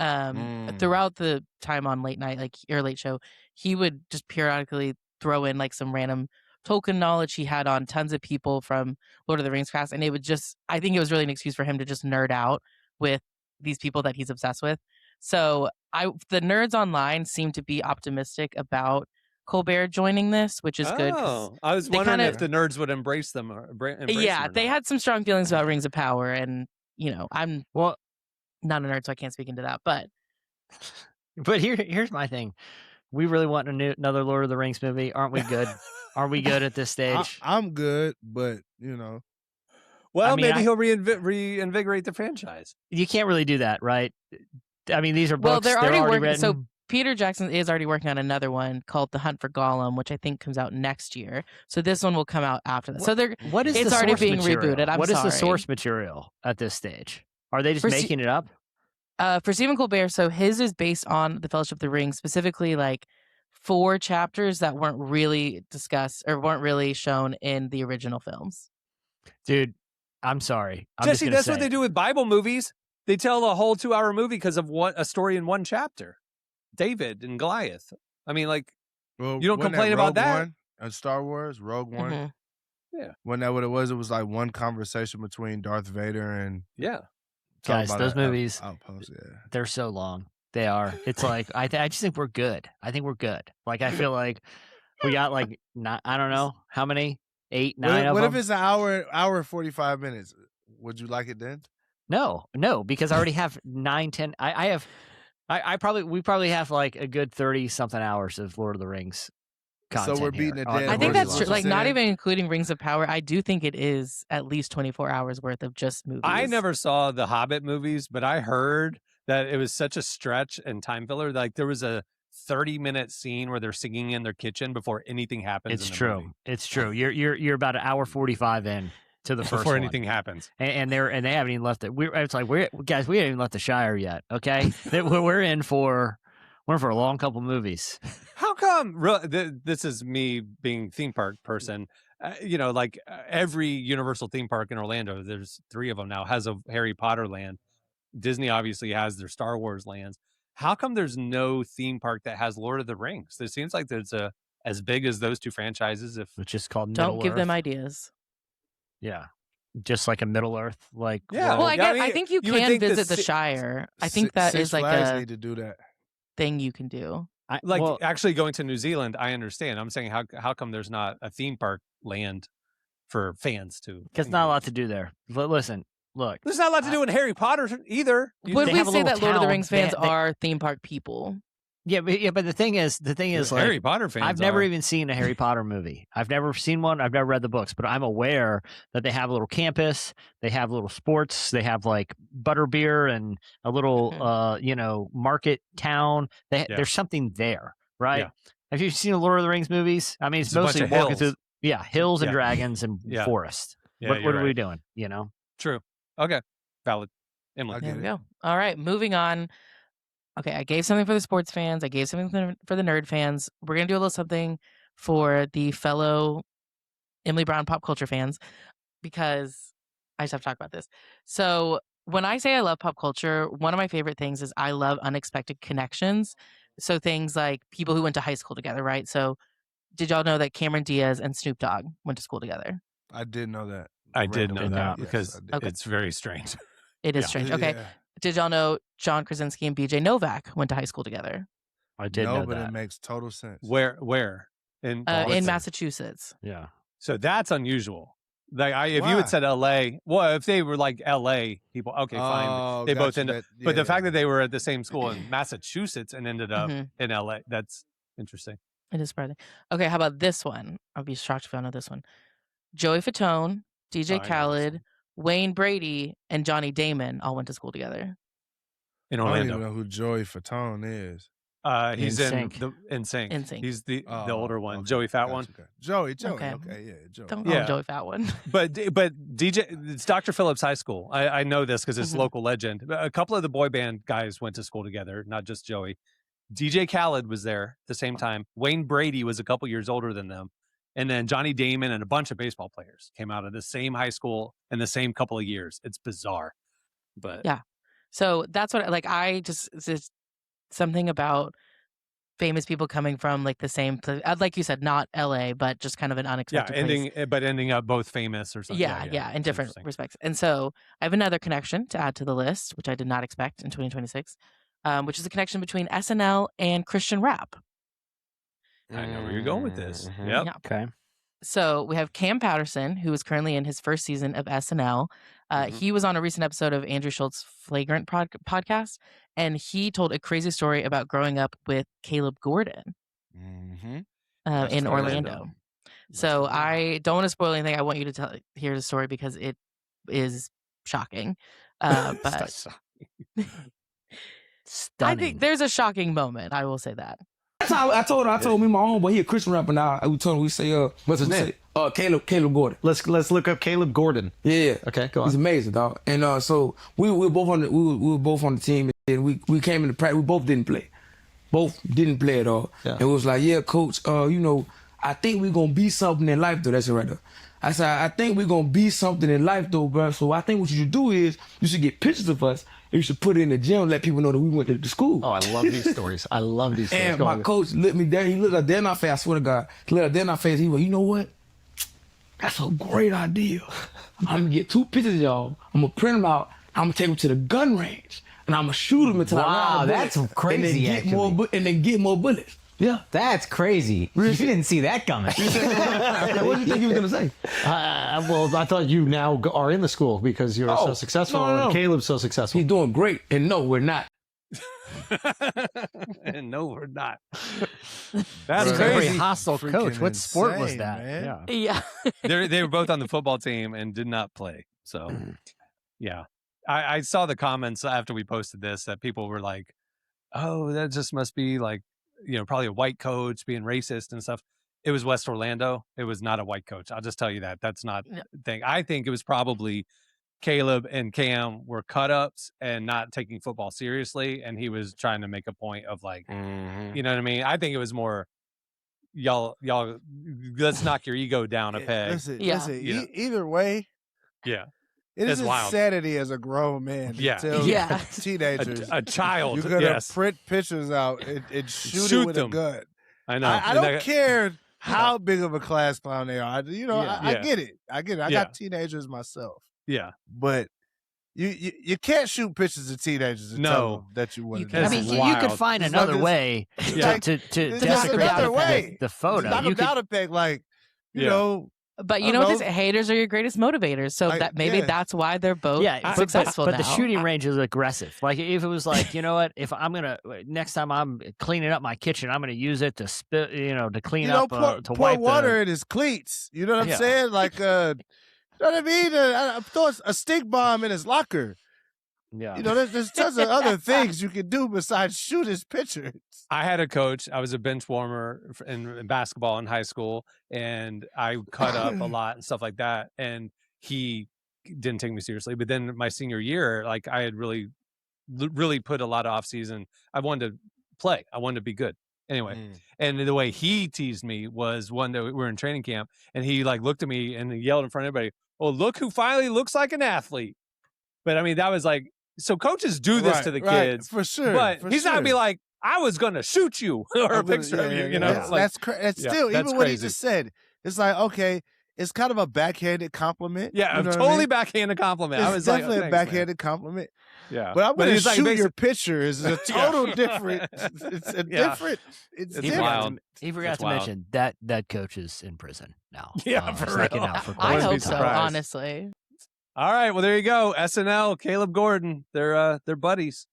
Throughout the time on late night, like or late show, he would just periodically throw in like some random Tolkien knowledge he had on tons of people from Lord of the Rings cast. And it would just, I think it was really an excuse for him to just nerd out with these people that he's obsessed with. So the nerds online seem to be optimistic about Colbert joining this, which is good. I was wondering if the nerds would embrace them. They had some strong feelings about Rings of Power, and you know, I'm not a nerd, so I can't speak into that. But here's my thing: we really want another Lord of the Rings movie, aren't we? Good? Are we good at this stage? I'm good, but you know, well, I mean, maybe he'll reinvigorate the franchise. You can't really do that, right? I mean, these are books. Well, they're already written. So Peter Jackson is already working on another one called The Hunt for Gollum, which I think comes out next year. So this one will come out after that. So it's already being rebooted. What is the source material at this stage? Are they just making it up? For Stephen Colbert, so his is based on the Fellowship of the Ring, specifically like 4 chapters that weren't really discussed or weren't really shown in the original films. Dude, I'm sorry. Jesse, that's what they do with Bible movies. They tell a whole 2-hour movie because of a story in one chapter. David and Goliath. I mean, like, you don't complain about that. And Star Wars, Rogue One. Mm-hmm. Yeah. When that what it was like one conversation between Darth Vader and guys, those movies. Outpost, they're so long. They are. It's like I just think we're good. I think we're good. Like I feel like we got like I don't know how many 8, 9 of them. What if it's an hour 45 minutes? Would you like it then? No, because I already have 9, 10. We probably have like a good 30 something hours of Lord of the Rings content. So we're beating a dead. I think that's true. Like not even including Rings of Power. I do think it is at least 24 hours worth of just movies. I never saw the Hobbit movies, but I heard that it was such a stretch and time filler. Like there was a 30-minute scene where they're singing in their kitchen before anything happens. It's true. It's true. You're about an hour 45 in to the first before one. anything happens, and they haven't even left it. It's like we haven't even left the Shire yet. Okay, we're in for a long couple movies. How come? This is me being theme park person. Every Universal theme park in Orlando, there's 3 of them now, has a Harry Potter land. Disney obviously has their Star Wars lands. How come there's no theme park that has Lord of the Rings? It seems like there's as big as those 2 franchises. Which is called Don't give them ideas. Yeah. Just like a Middle Earth, like Well, I think you can visit the Shire. I think that is like a need to do that thing you can do. Actually going to New Zealand, I understand. I'm saying how come there's not a theme park land for fans to? Because not a lot to do, there. But listen, look, there's not a lot to do in Harry Potter either. Would we say that Lord of the Rings fans are theme park people? Yeah, but the thing is, like Harry Potter fans. I've never even seen a Harry Potter movie. I've never seen one. I've never read the books, but I'm aware that they have a little campus. They have little sports. They have like butterbeer and a little, market town. There's something there, right? Yeah. Have you seen the Lord of the Rings movies? I mean, it's mostly walking through, hills and dragons and forest. Yeah, what are we doing? True. Okay. Valid. Emily. There we go. All right, moving on. Okay, I gave something for the sports fans. I gave something for the nerd fans. We're going to do a little something for the fellow Emily Brown pop culture fans because I just have to talk about this. So when I say I love pop culture, one of my favorite things is I love unexpected connections. So things like people who went to high school together, right? So did y'all know that Cameron Diaz and Snoop Dogg went to school together? I did know that. I did know that because it's very strange. It is strange. Okay. Yeah. Did y'all know John Krasinski and BJ Novak went to high school together? I did know but that. It makes total sense. Where? In Massachusetts. Yeah. So that's unusual. Like if you had said L.A., well, if they were like L.A. people, okay, fine. They both ended up. But the fact that they were at the same school in Massachusetts and ended up in L.A., that's interesting. It is surprising. Okay, how about this one? I'll be shocked if I know this one. Joey Fatone, DJ Khaled Wayne Brady and Johnny Damon all went to school together. In I don't Orlando. even know who Joey Fatone is. He's in NSYNC. He's the older one, okay. Joey Fat Gotcha, one. okay. Joey, Okay. okay, yeah, Joey. Don't call him Joey Fat one. But DJ, it's Dr. Phillips High School. I know this because it's local legend. A couple of the boy band guys went to school together, not just Joey. DJ Khaled was there at the same time. Wayne Brady was a couple years older than them. And then Johnny Damon and a bunch of baseball players came out of the same high school in the same couple of years. It's bizarre. But yeah. So that's what it's just something about famous people coming from like the same place. Like you said, not LA, but just kind of an unexpected place. ending up both famous or something. Yeah, in different respects. And so I have another connection to add to the list, which I did not expect in 2026, which is a connection between SNL and Christian rap. I know where you're going with this. Mhm. Yep. Yeah. Okay. So we have Cam Patterson, who is currently in his first season of SNL. He was on a recent episode of Andrew Schultz's Flagrant podcast, and he told a crazy story about growing up with Caleb Gordon in Orlando. So I don't want to spoil anything. I want you to hear the story because it is shocking. But I think there's a shocking moment. I will say that. I told me my homeboy, he a Christian rapper now. We told him, we say, what's his name? Caleb Gordon. Let's look up Caleb Gordon. Yeah. Okay, go on. He's amazing, dog. And so we were both on the team, and we came into practice. We both didn't play. Both didn't play at all. Yeah. And it was like, yeah, coach, I think we're gonna be something in life though. That's it right there. I said, I think we're gonna be something in life though, bro. So I think what you should do is you should get pictures of us. You should put it in the gym and let people know that we went to the school. Oh, I love these stories. I love these stories. And my coach looked me there. He looked at dead in my face. I swear to God. He looked at dead in my face. He went, you know what? That's a great idea. I'm going to get 2 pictures of y'all. I'm going to print them out. I'm going to take them to the gun range. And I'm going to shoot them until I run out of bullets. Crazy, and then get more bullets. Yeah. That's crazy. You didn't see that coming. What did you think he was going to say? Well, I thought you now are in the school because you're so successful and Caleb's so successful. He's doing great. And no, we're not. And no, we're not. That's crazy. Very hostile coach. What sport insane, was that? man. Yeah. They were both on the football team and did not play. So, yeah. I saw the comments after we posted this that people were like, oh, that just must be like, probably a white coach being racist and stuff. It was West Orlando. It was not a white coach. I'll just tell you that. That's not the thing. I think it was probably Caleb and Cam were cut-ups and not taking football seriously, and he was trying to make a point of like, you know what I mean? I think it was more, y'all, let's knock your ego down a peg. Listen, either way, it is insanity as a grown man to tell teenagers, a child, you're gonna print pictures out and shoot it with a gun. I know. I don't care how big of a class clown they are. I get it. I got teenagers myself. Yeah, but you can't shoot pictures of teenagers and tell them that you want to. I mean, you could find another way to desecrate the photo. Knock them down a peg, like you know. But you know what? Haters are your greatest motivators. So that maybe that's why they're both successful but now. the shooting range is aggressive. Like if it was like, you know what? If I'm next time I'm cleaning up my kitchen, I'm gonna use it to spit, to clean up, to pour wipe water in his cleats. You know what I'm saying? Like, you know what I mean? I throw a stink bomb in his locker. Yeah. There's tons of other things you can do besides shoot his pictures. I had a coach. I was a bench warmer in basketball in high school, and I cut up a lot and stuff like that. And he didn't take me seriously. But then my senior year, like I had really put a lot of off season. I wanted to play. I wanted to be good. Anyway, and the way he teased me was one day we were in training camp, and he like looked at me and he yelled in front of everybody, "Oh, look who finally looks like an athlete." But I mean, that was like, so coaches do this to the kids for sure. But he's not gonna be like, "I was gonna shoot you," or a picture of you. That's still even what he just said. It's like, okay, it's kind of a backhanded compliment. Yeah, a totally backhanded compliment. It's I was definitely like, a backhanded compliment. Yeah, but I'm going to shoot your picture is a total different. It's a different. It's different. Wild. He forgot to mention that coach is in prison now. Yeah, for real. I hope so. Honestly. All right, well there you go. SNL, Caleb Gordon, they're buddies.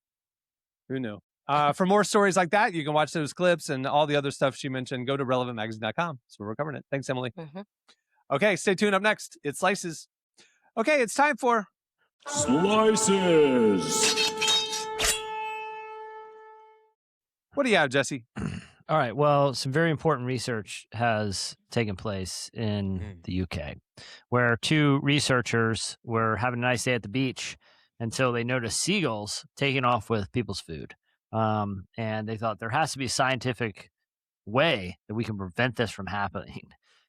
Who knew? For more stories like that, you can watch those clips and all the other stuff she mentioned. Go to relevantmagazine.com. That's where we're covering it. Thanks, Emily. Okay, stay tuned. Up next, it's Slices. Okay, it's time for Slices. What do you have, Jesse? All right. Well, some very important research has taken place in the UK, where 2 researchers were having a nice day at the beach until they noticed seagulls taking off with people's food. And they thought there has to be a scientific way that we can prevent this from happening.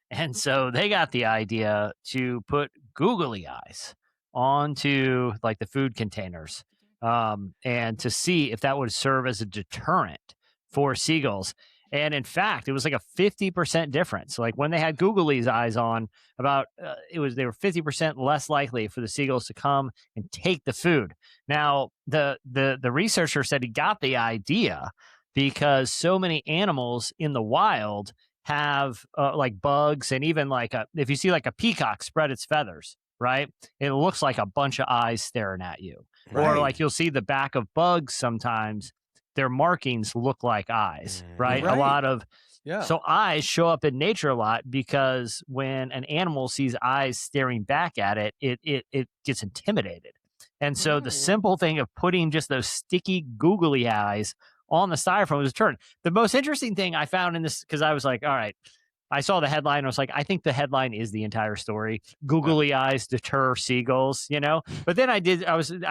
And so they got the idea to put googly eyes onto like the food containers, and to see if that would serve as a deterrent for seagulls. And in fact, it was like a 50% difference. Like when they had googly eyes on, they were 50% less likely for the seagulls to come and take the food. Now, the researcher said he got the idea because so many animals in the wild have like bugs, and even like if you see like a peacock spread its feathers, right? It looks like a bunch of eyes staring at you. Right. Or like you'll see the back of bugs sometimes, their markings look like eyes, right? A lot of so eyes show up in nature a lot because when an animal sees eyes staring back at it, it gets intimidated. And so the simple thing of putting just those sticky googly eyes on the styrofoam was a turn. The most interesting thing I found in this, because I was like, all right, I saw the headline. I was like, I think the headline is the entire story. Googly eyes deter seagulls, you know? But then I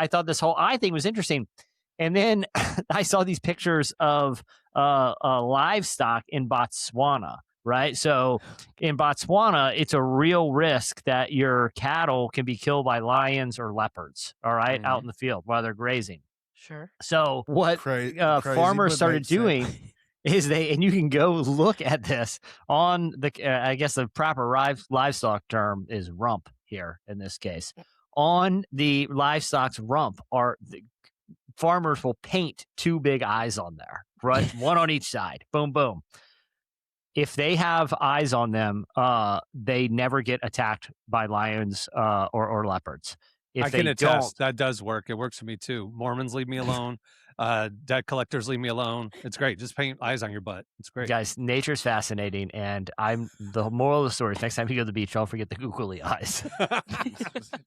thought this whole eye thing was interesting. And then I saw these pictures of livestock in Botswana, right? So in Botswana, it's a real risk that your cattle can be killed by lions or leopards, all right, out in the field while they're grazing. Sure. So what farmers started doing is and you can go look at this on the, I guess the proper livestock term is rump here in this case. On the livestock's rump farmers will paint 2 big eyes on there, right? One on each side. Boom, boom. If they have eyes on them, they never get attacked by lions or leopards. If I can attest that does work. It works for me too. Mormons leave me alone. Debt collectors leave me alone. It's great. Just paint eyes on your butt. It's great. Guys, nature's fascinating. And the moral of the story, next time you go to the beach, don't forget the googly eyes.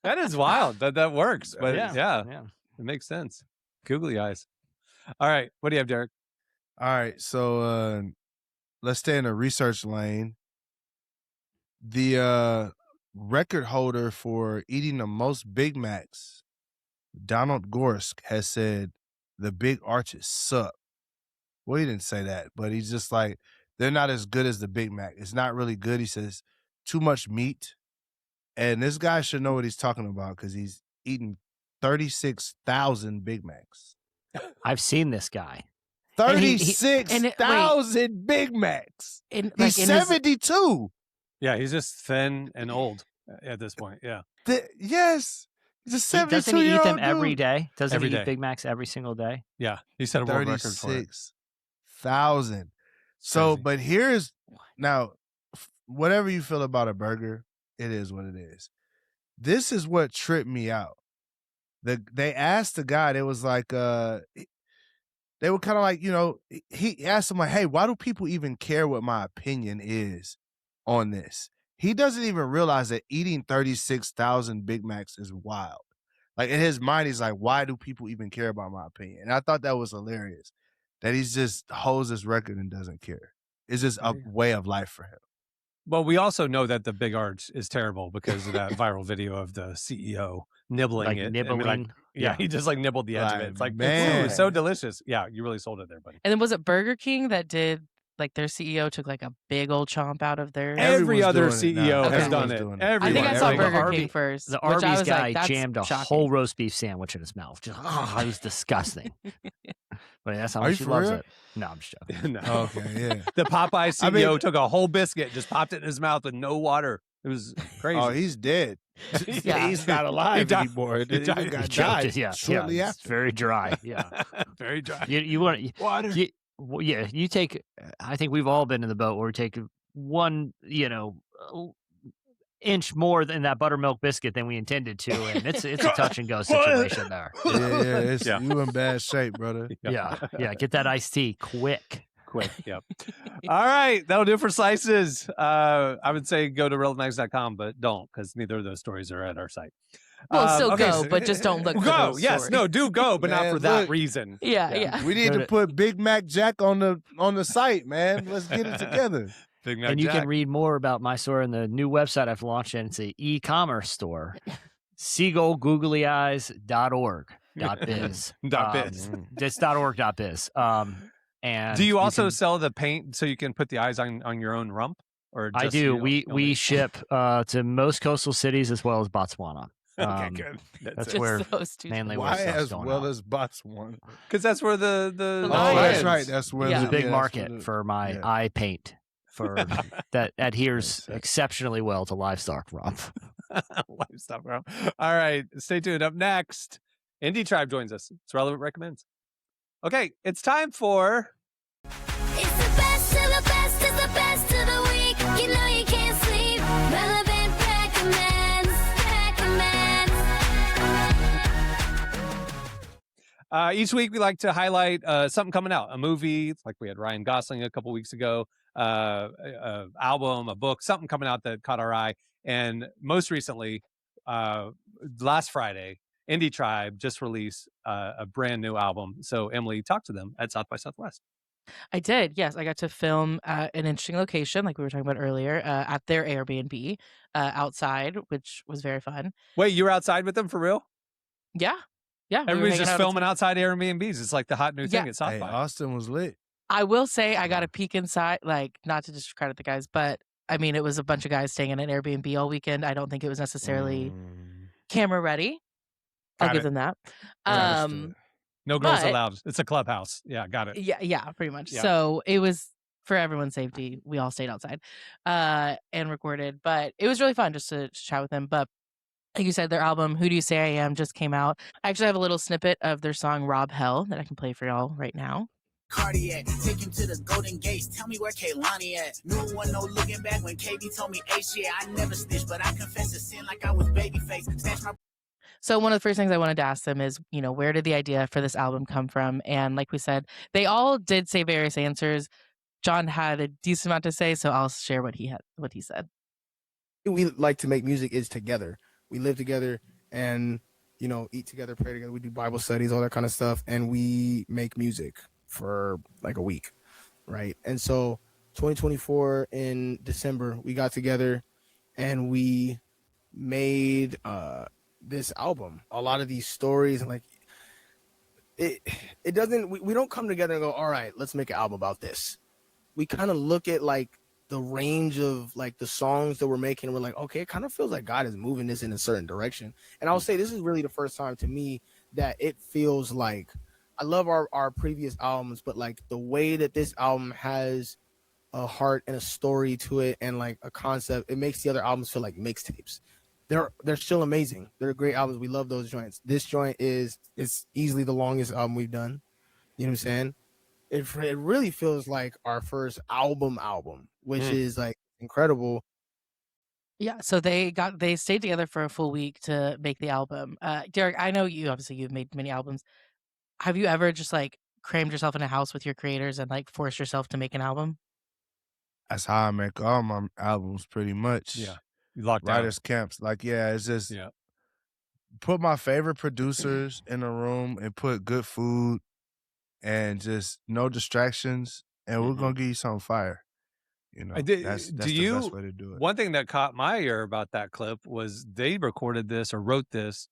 That is wild. That works. But yeah, it makes sense. Googly eyes. All right. What do you have, Derek? All right. So let's stay in the research lane. The record holder for eating the most Big Macs, Donald Gorsk, has said the big arches suck. Well, he didn't say that, but he's just like, they're not as good as the Big Mac. It's not really good. He says too much meat. And this guy should know what he's talking about because he's eaten 36,000 Big Macs. I've seen this guy. 36,000 Big Macs. He's 72. Yeah, he's just thin and old at this point. Yeah. Yes. He's a 72-year-old Doesn't he eat them dude. every day? Doesn't he Every eat day. Big Macs every single day? Yeah. He set a world record for it. 36,000. So, Crazy. but here's, now, whatever you feel about a burger, it is what it is. This is what tripped me out. They asked the guy, they was like, they were kind of like, you know, he asked him like, hey, why do people even care what my opinion is on this? He doesn't even realize that eating 36,000 Big Macs is wild. Like in his mind, he's like, why do people even care about my opinion? And I thought that was hilarious that he just holds his record and doesn't care. It's just a way of life for him. Well, we also know that the big arch is terrible because of that viral video of the CEO nibbling it. Nibbling. And yeah, he just like nibbled the edge of it. It's like, man, ooh, so delicious. Yeah, you really sold it there, buddy. And then was it Burger King that did, like their CEO took like a big old chomp out of theirs? Every other Everyone's doing it CEO now. has Everyone's done it. doing it. I think I saw Everyone. Burger King first. The which I Arby's was guy like, that's jammed a shocking. whole roast beef sandwich in his mouth. Just, it was disgusting. But that's how Are much you he for loves real? it. No, I'm just joking. No. Okay, yeah. The Popeye CEO I mean- took a whole biscuit, just popped it in his mouth with no water. It was crazy. Oh, he's dead. Yeah. He's not alive He died. anymore. He died. He got Choked died it, yeah, shortly yeah, after. It's very dry. Yeah. Very dry. You want Water. you take. I think we've all been in the boat where we take one, inch more than that buttermilk biscuit than we intended to, and it's a touch and go situation there. Yeah, you in bad shape, brother. Yeah. Get that iced tea quick. quick. Yep. All right. That'll do it for Slices. I would say go to relevantmags.com, but don't, because neither of those stories are at our site. Well, still go, but just don't look for Go. those Yes. stories. No, do go, but not Man, for that look. reason. Yeah. We need to put Big Mac Jack on the site, man. Let's get it together. Big Mac And you Jack. can read more about my store in the new website I've launched, and it's an e-commerce store. seagullgooglyeyes.org. .biz. .biz. It's .org.biz. And do you also sell the paint so you can put the eyes on your own rump? Or just I do. We ship to most coastal cities as well as Botswana. Okay, good. That's where mainly Why where as going well on. as Botswana? Because that's where the that's right. That's where There's a big that's market where for my eye paint that adheres exceptionally well to livestock rump. Livestock rump. All right, stay tuned. Up next, Indie Tribe joins us. It's Relevant Recommends. Okay, it's time for. It's the best of the best of the best of the week. You know you can't sleep. Relevant recommends. Each week we like to highlight something coming out, a movie, like we had Ryan Gosling a couple weeks ago, album, a book, something coming out that caught our eye. And most recently, last Friday, Indie Tribe just released a brand new album. So Emily talked to them at South by Southwest. I did. Yes, I got to film at an interesting location, like we were talking about earlier, at their Airbnb outside, which was very fun. Wait, you were outside with them for real? Yeah. Yeah. Everybody's just filming outside Airbnbs. It's like the hot new thing at South by. Austin was lit. I will say I got a peek inside, like, not to discredit the guys, but I mean, it was a bunch of guys staying in an Airbnb all weekend. I don't think it was necessarily camera ready. I'll give them that. No girls allowed. It's a clubhouse. Yeah, got it. Yeah, pretty much. Yeah. So it was for everyone's safety. We all stayed outside and recorded, but it was really fun just to chat with them. But like you said, their album, Who Do You Say I Am, just came out. I actually have a little snippet of their song Rob Hell that I can play for y'all right now. Cardiac, take him to the Golden Gates. Tell me where Kaylani at. No one no looking back when KB told me, hey, shit, I never snitched, but I confessed to sin like I was babyface. Snatch my. So one of the first things I wanted to ask them is, where did the idea for this album come from? And like we said, they all did say various answers. John had a decent amount to say, so I'll share what he said. We like to make music is together. We live together and, eat together, pray together. We do Bible studies, all that kind of stuff. And we make music for like a week, right? And so 2024 in December, we got together and we made this album. A lot of these stories, like it doesn't, we don't come together and go, all right, let's make an album about this. We kind of look at like the range of like the songs that we're making and we're like, okay, it kind of feels like God is moving this in a certain direction. And I'll say this is really the first time to me that it feels like, I love our previous albums, but like the way that this album has a heart and a story to it and like a concept, it makes the other albums feel like mixtapes. They're still amazing. They're great albums. We love those joints. This joint is easily the longest album we've done. You know what I'm saying? It really feels like our first album, which is like incredible. Yeah, so they stayed together for a full week to make the album. Derek, I know you've made many albums. Have you ever just like crammed yourself in a house with your creators and like forced yourself to make an album? That's how I make all my albums, pretty much. Yeah, you locked down. Writers camps, like it's just put my favorite producers in a room and put good food and just no distractions, and we're gonna give you some fire. That's the best way to do it. One thing that caught my ear about that clip was they recorded this or wrote this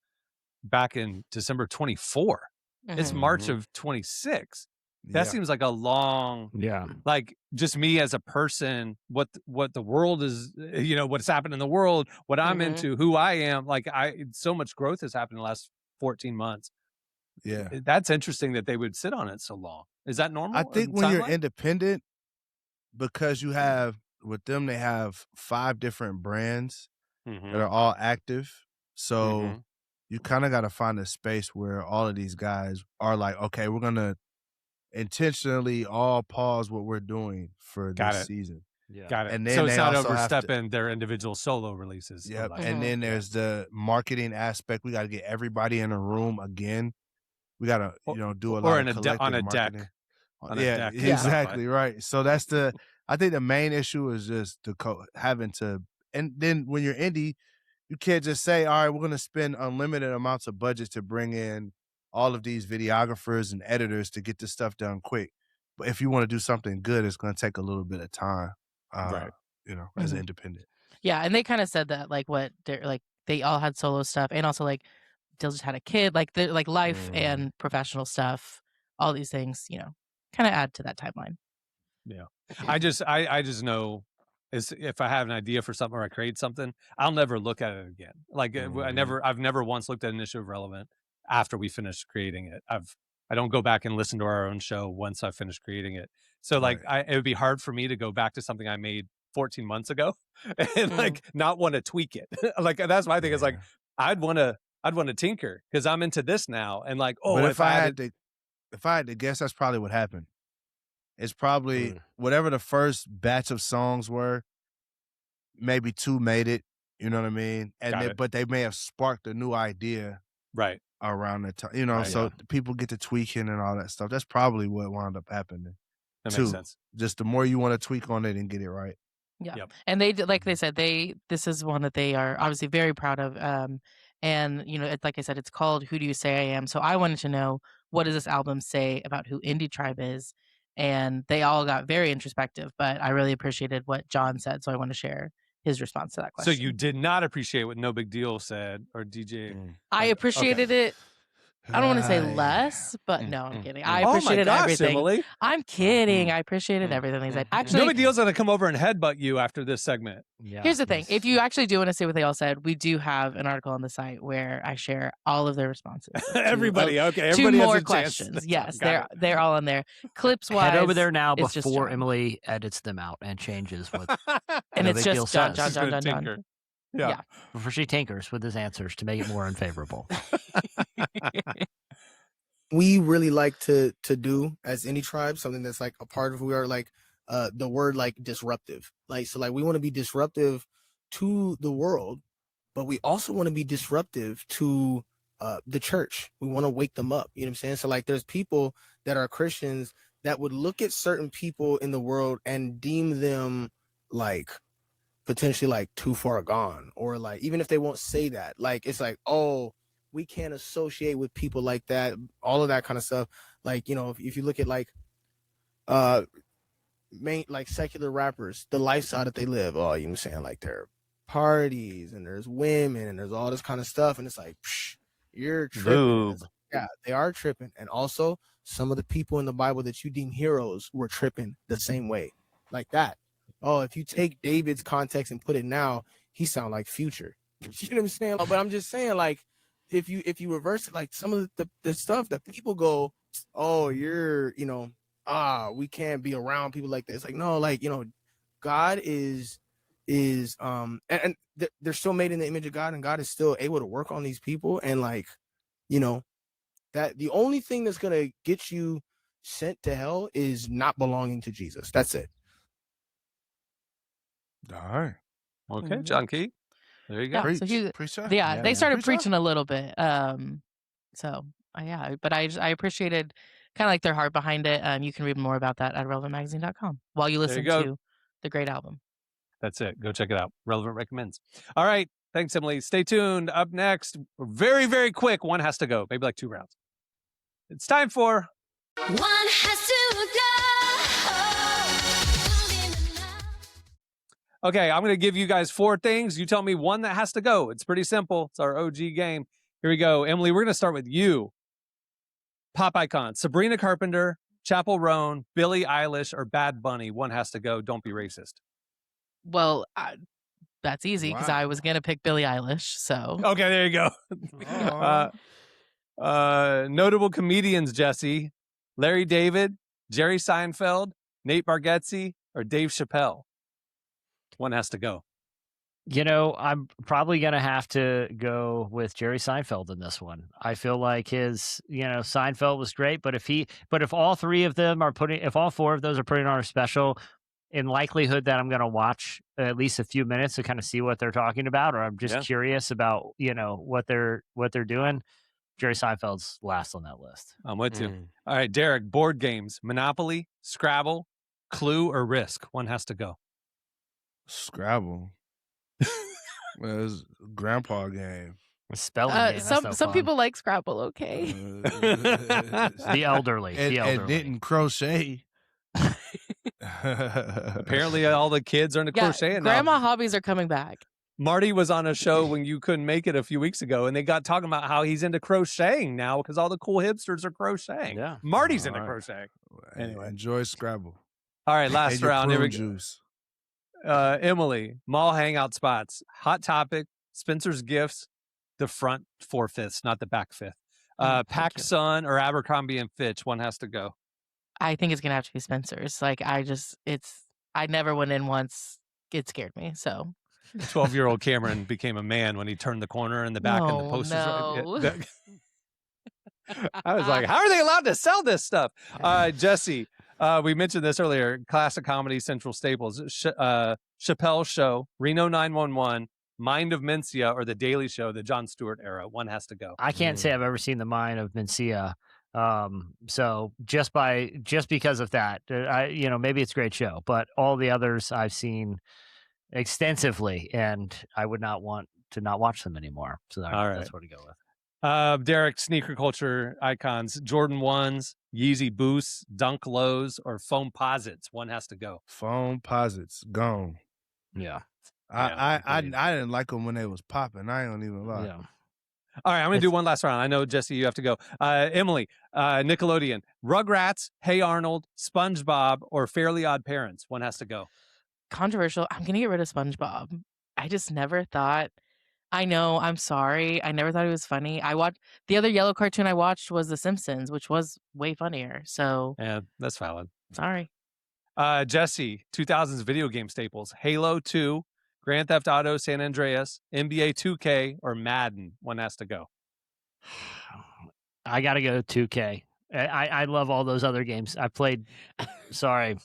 back in December 24. It's March of 26. That seems like a long, like just me as a person, what the world is, what's happened in the world, what I'm into, who I am. Like so much growth has happened in the last 14 months. Yeah. That's interesting that they would sit on it so long. Is that normal? I think when you're independent, because you have, with them, they have 5 different brands that are all active. So you kind of got to find a space where all of these guys are like, okay, we're going to intentionally all pause what we're doing for this season. Yeah. Got it. And then so it's not overstepping their individual solo releases. Yep. And then there's the marketing aspect. We got to get everybody in a room again. We got to, do a lot of collective on a marketing. deck. on a Yeah, deck. exactly right. So I think the main issue is just having to, and then when you're indie, you can't just say, all right, we're going to spend unlimited amounts of budget to bring in all of these videographers and editors to get this stuff done quick. But if you want to do something good, it's going to take a little bit of time, Right. as an independent. Yeah, and they kind of said that like they all had solo stuff, and also like Dill just had a kid, like the life and professional stuff, all these things, kind of add to that timeline. Yeah. I just know is if I have an idea for something or I create something, I'll never look at it again. Like I've never once looked at an issue of Relevant after we finished creating it. I don't go back and listen to our own show once I finish creating it. So like it would be hard for me to go back to something I made 14 months ago and like not want to tweak it. Like that's my thing is like I'd want to tinker because I'm into this now and like but if I had to guess, that's probably what happened. It's probably whatever the first batch of songs were, maybe 2 made it, you know what I mean? And but they may have sparked a new idea right around that time, so people get to tweaking and all that stuff. That's probably what wound up happening. That makes sense. Just the more you want to tweak on it and get it right. Yeah. Yep. And they did, like they said, this is one that they are obviously very proud of. And like I said, it's called Who Do You Say I Am? So I wanted to know, what does this album say about who Indie Tribe is? And they all got very introspective, but I really appreciated what John said. So I want to share his response to that question. So you did not appreciate what No Big Deal said or DJ? I appreciated it. I don't want to say less, but no, I'm kidding. I appreciated everything. Emily. I'm kidding. I appreciated everything they said. Actually, No Big Deal's going to come over and headbutt you after this segment. Yeah, here's the thing. If you actually do want to see what they all said, we do have an article on the site where I share all of their responses. Everybody, okay. Everybody 2 has more a questions. chance. Yes, they're all on there. Clips wise, head over there now it's just before John. Emily edits them out and changes what. And No it's Big Deal just John. says. Yeah. Before she tinkers with his answers to make it more unfavorable. We really like to do as Indie Tribe something that's like a part of who we are, like the word like disruptive. Like so, like we want to be disruptive to the world, but we also want to be disruptive to the church. We want to wake them up. You know what I'm saying? So like there's people that are Christians that would look at certain people in the world and deem them like potentially like too far gone, or like even if they won't say that, like it's like, oh, we can't associate with people like that, all of that kind of stuff. Like, if you look at like like secular rappers, the lifestyle that they live, you know what I'm saying, like there are parties and there's women and there's all this kind of stuff, and it's like, you're tripping. Like, yeah, they are tripping. And also some of the people in the Bible that you deem heroes were tripping the same way, like that. Oh, if you take David's context and put it now, he sound like Future. You know what I'm saying? But I'm just saying, like, if you reverse it, like some of the stuff that people go, oh, you're, we can't be around people like this. Like, no, like, God is and they're still made in the image of God, and God is still able to work on these people. And like, that the only thing that's going to get you sent to hell is not belonging to Jesus. That's it. All right. Okay, John Key. There you go. Yeah, so they started preaching a little bit. But I appreciated kind of like their heart behind it. You can read more about that at relevantmagazine.com while you listen to the great album. That's it. Go check it out. Relevant recommends. All right. Thanks, Emily. Stay tuned. Up next, very, very quick. One has to go. Maybe like 2 rounds. It's time for One Has to Go. Okay, I'm going to give you guys 4 things. You tell me one that has to go. It's pretty simple. It's our OG game. Here we go. Emily, we're going to start with you. Pop icon. Sabrina Carpenter, Chappell Roan, Billie Eilish, or Bad Bunny. One has to go. Don't be racist. Well, that's easy because I was going to pick Billie Eilish. So okay, there you go. Notable comedians, Jesse. Larry David, Jerry Seinfeld, Nate Bargatze, or Dave Chappelle. One has to go. I'm probably going to have to go with Jerry Seinfeld in this one. I feel like his, Seinfeld was great, but if all 3 of them are if all 4 of those are putting on a special, in likelihood that I'm going to watch at least a few minutes to kind of see what they're talking about, or I'm just curious about, what they're doing. Jerry Seinfeld's last on that list. I'm with you. All right, Derek, board games, Monopoly, Scrabble, Clue, or Risk? One has to go. Scrabble. Well, it's a grandpa game. A spelling game. Some people like Scrabble, okay? The elderly. And didn't crochet. Apparently, all the kids are into crocheting now. Grandma hobbies are coming back. Marty was on a show when you couldn't make it a few weeks ago, and they got talking about how he's into crocheting now because all the cool hipsters are crocheting. Yeah, Marty's into crocheting. Anyway, enjoy Scrabble. All right, last round. Here we go. Juice. Emily, mall hangout spots, Hot Topic, Spencer's Gifts, the front 4/5, not the back 5th. PacSun or Abercrombie and Fitch. One has to go. I think it's gonna have to be Spencer's. Like I never went in once. It scared me. So 12-year-old Cameron became a man when he turned the corner in the back and the posters. No. I was like, how are they allowed to sell this stuff? Jesse, we mentioned this earlier. Classic comedy central staples: Chappelle's Show, Reno 911, Mind of Mencia, or The Daily Show, the Jon Stewart era. One has to go. I can't say I've ever seen The Mind of Mencia. So just because of that, maybe it's a great show, but all the others I've seen extensively, and I would not want to not watch them anymore. So that's what to go with. Derek, sneaker culture icons: Jordan 1s, Yeezy Boosts, Dunk Lows, or Foam Posits. One has to go. Foam Posits gone. Yeah. I didn't like them when they was popping. I ain't gonna even lie. Yeah. All right, I'm going to do one last round. I know, Jesse, you have to go. Emily, Nickelodeon, Rugrats, Hey Arnold, SpongeBob, or Fairly Odd Parents. One has to go. Controversial. I'm going to get rid of SpongeBob. I just never thought. I know. I'm sorry. I never thought it was funny. The other yellow cartoon I watched was The Simpsons, which was way funnier. So yeah, that's valid. Sorry. Jesse, 2000s video game staples: Halo 2, Grand Theft Auto San Andreas, NBA 2K, or Madden. One has to go. I got to go 2K. I love all those other games. I played. Sorry.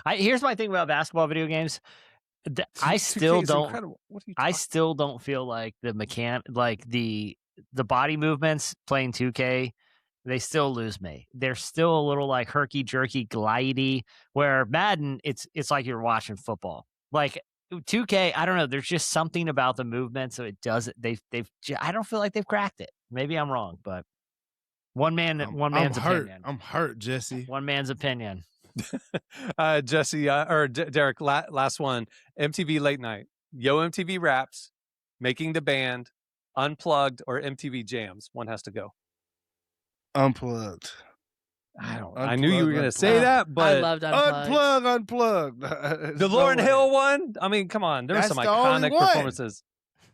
Here's my thing about basketball video games. I still don't. I still don't feel like the body movements playing 2K. They still lose me. They're still a little like herky jerky, glidey. Where Madden, it's like you're watching football. Like 2K, I don't know. There's just something about the movement, so it does. I don't feel like they've cracked it. Maybe I'm wrong, but one man's opinion. I'm hurt, Jesse. One man's opinion. Jesse or Derek, last one. MTV Late Night, Yo MTV Raps, Making the Band, Unplugged, or MTV Jams. One has to go. Unplugged. I knew you were going to say that, but I loved Unplugged. The Lauryn Hill one. I mean, come on, there were some iconic performances.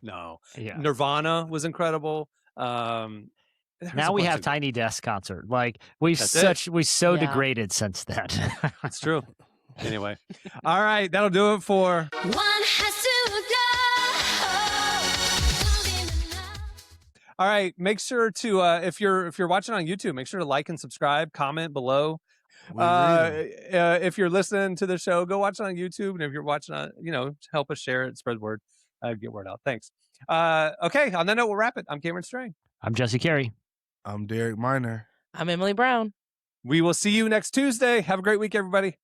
No, yeah. Nirvana was incredible. Now we have Tiny Desk concert. Like we so degraded since then. That's true. Anyway, all right, that'll do it for One has to go. All right, make sure to if you're watching on YouTube, make sure to like and subscribe, comment below. If you're listening to the show, go watch it on YouTube, and if you're watching on, help us share it, spread word, get word out. Thanks. Okay, on that note, we'll wrap it. I'm Cameron Strang. I'm Jesse Carey. I'm Derek Miner. I'm Emily Brown. We will see you next Tuesday. Have a great week, everybody.